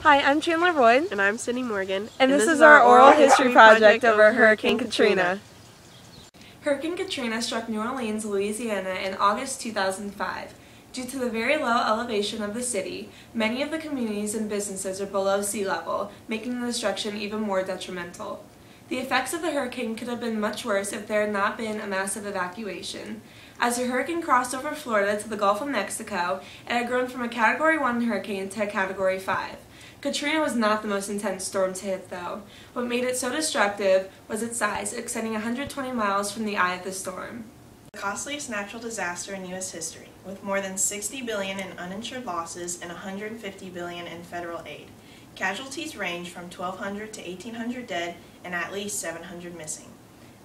Hi, I'm Chandler Boyd. And I'm Sydney Morgan. And this is our oral history project over Hurricane Katrina. Hurricane Katrina struck New Orleans, Louisiana in August 2005. Due to the very low elevation of the city, many of the communities and businesses are below sea level, making the destruction even more detrimental. The effects of the hurricane could have been much worse if there had not been a massive evacuation. As the hurricane crossed over Florida to the Gulf of Mexico, it had grown from a Category 1 hurricane to a Category 5. Katrina was not the most intense storm to hit, though. What made it so destructive was its size, extending 120 miles from the eye of the storm. The costliest natural disaster in U.S. history, with more than $60 billion in uninsured losses and $150 billion in federal aid. Casualties range from 1,200 to 1,800 dead and at least 700 missing.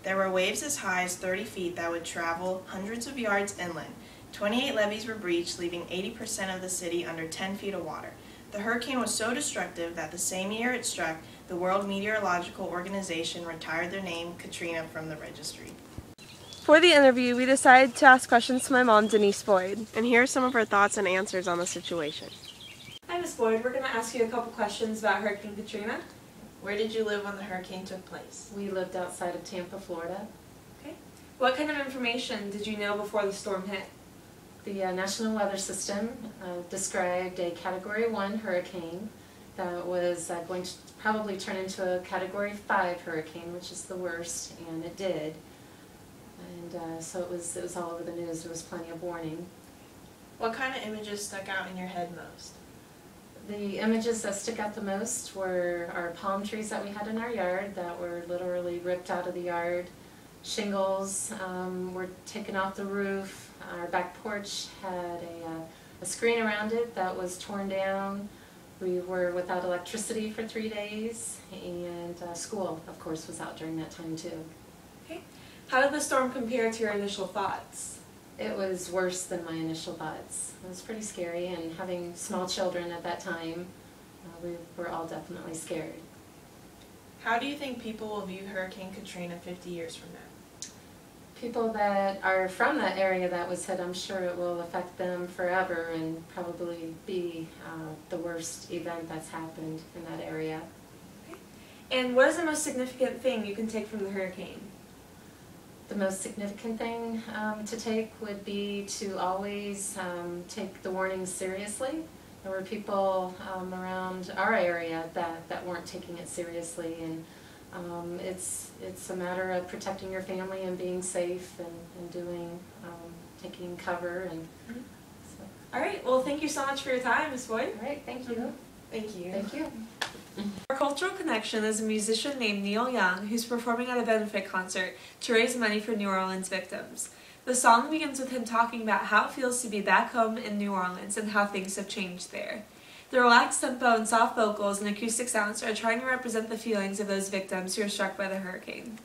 There were waves as high as 30 feet that would travel hundreds of yards inland. 28 levees were breached, leaving 80% of the city under 10 feet of water. The hurricane was so destructive that the same year it struck, the World Meteorological Organization retired their name, Katrina, from the registry. For the interview, we decided to ask questions to my mom, Denise Boyd. And here are some of her thoughts and answers on the situation. Hi, Ms. Boyd. We're going to ask you a couple questions about Hurricane Katrina. Where did you live when the hurricane took place? We lived outside of Tampa, Florida. Okay. What kind of information did you know before the storm hit? The National Weather System described a Category 1 hurricane that was going to probably turn into a Category 5 hurricane, which is the worst, and it did. And so it was all over the news. There was plenty of warning. What kind of images stuck out in your head most? The images that stuck out the most were our palm trees that we had in our yard that were literally ripped out of the yard. Shingles were taken off the roof. Our back porch had a screen around it that was torn down. We were without electricity for 3 days, and school, of course, was out during that time too. Okay. How did the storm compare to your initial thoughts? It was worse than my initial thoughts. It was pretty scary, and having small children at that time, we were all definitely scared. How do you think people will view Hurricane Katrina 50 years from now? People that are from that area that was hit, I'm sure it will affect them forever and probably be the worst event that's happened in that area. Okay. And what is the most significant thing you can take from the hurricane? The most significant thing to take would be to always take the warnings seriously. There were people around our area that weren't taking it seriously, and it's a matter of protecting your family and being safe and doing taking cover. And so. All right. Well, thank you so much for your time, Ms. Boyd. All right. Thank you. Thank you. Thank you. Our cultural connection is a musician named Neil Young who's performing at a benefit concert to raise money for New Orleans victims. The song begins with him talking about how it feels to be back home in New Orleans and how things have changed there. The relaxed tempo and soft vocals and acoustic sounds are trying to represent the feelings of those victims who were struck by the hurricane.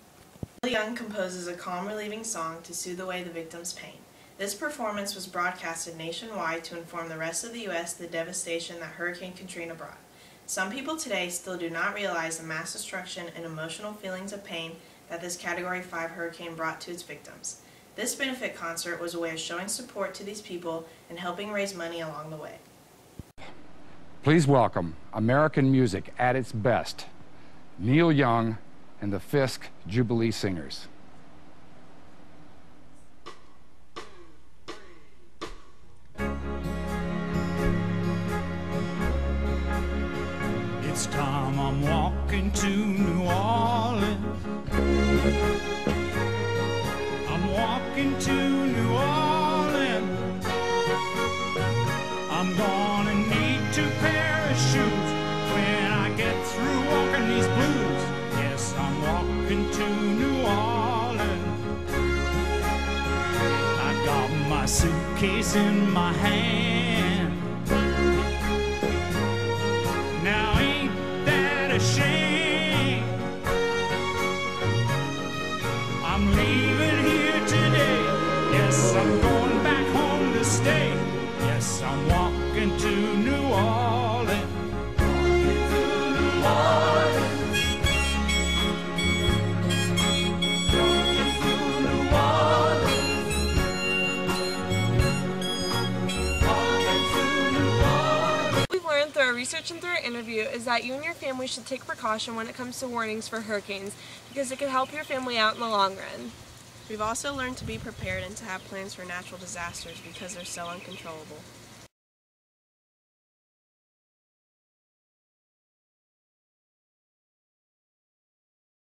Neil Young composes a calm, relieving song to soothe away the victims' pain. This performance was broadcasted nationwide to inform the rest of the U.S. the devastation that Hurricane Katrina brought. Some people today still do not realize the mass destruction and emotional feelings of pain that this Category 5 hurricane brought to its victims. This benefit concert was a way of showing support to these people and helping raise money along the way. Please welcome American music at its best, Neil Young and the Fisk Jubilee Singers. It's time I'm walking to New Orleans. I'm walking to New Orleans. I'm gonna need 2 pair of shoes when I get through walking these blues. Yes, I'm walking to New Orleans. I got my suitcase in my hand. Now ain't that a shame? I'm leaving here today. Yes, I'm going back home to stay. Yes, I'm walking to New Orleans. Walking to New Orleans. Walking to New Orleans. Walking to New Orleans. We've learned through our research in learned through our interview is that you and your family should take precaution when it comes to warnings for hurricanes because it could help your family out in the long run. We've also learned to be prepared and to have plans for natural disasters because they're so uncontrollable.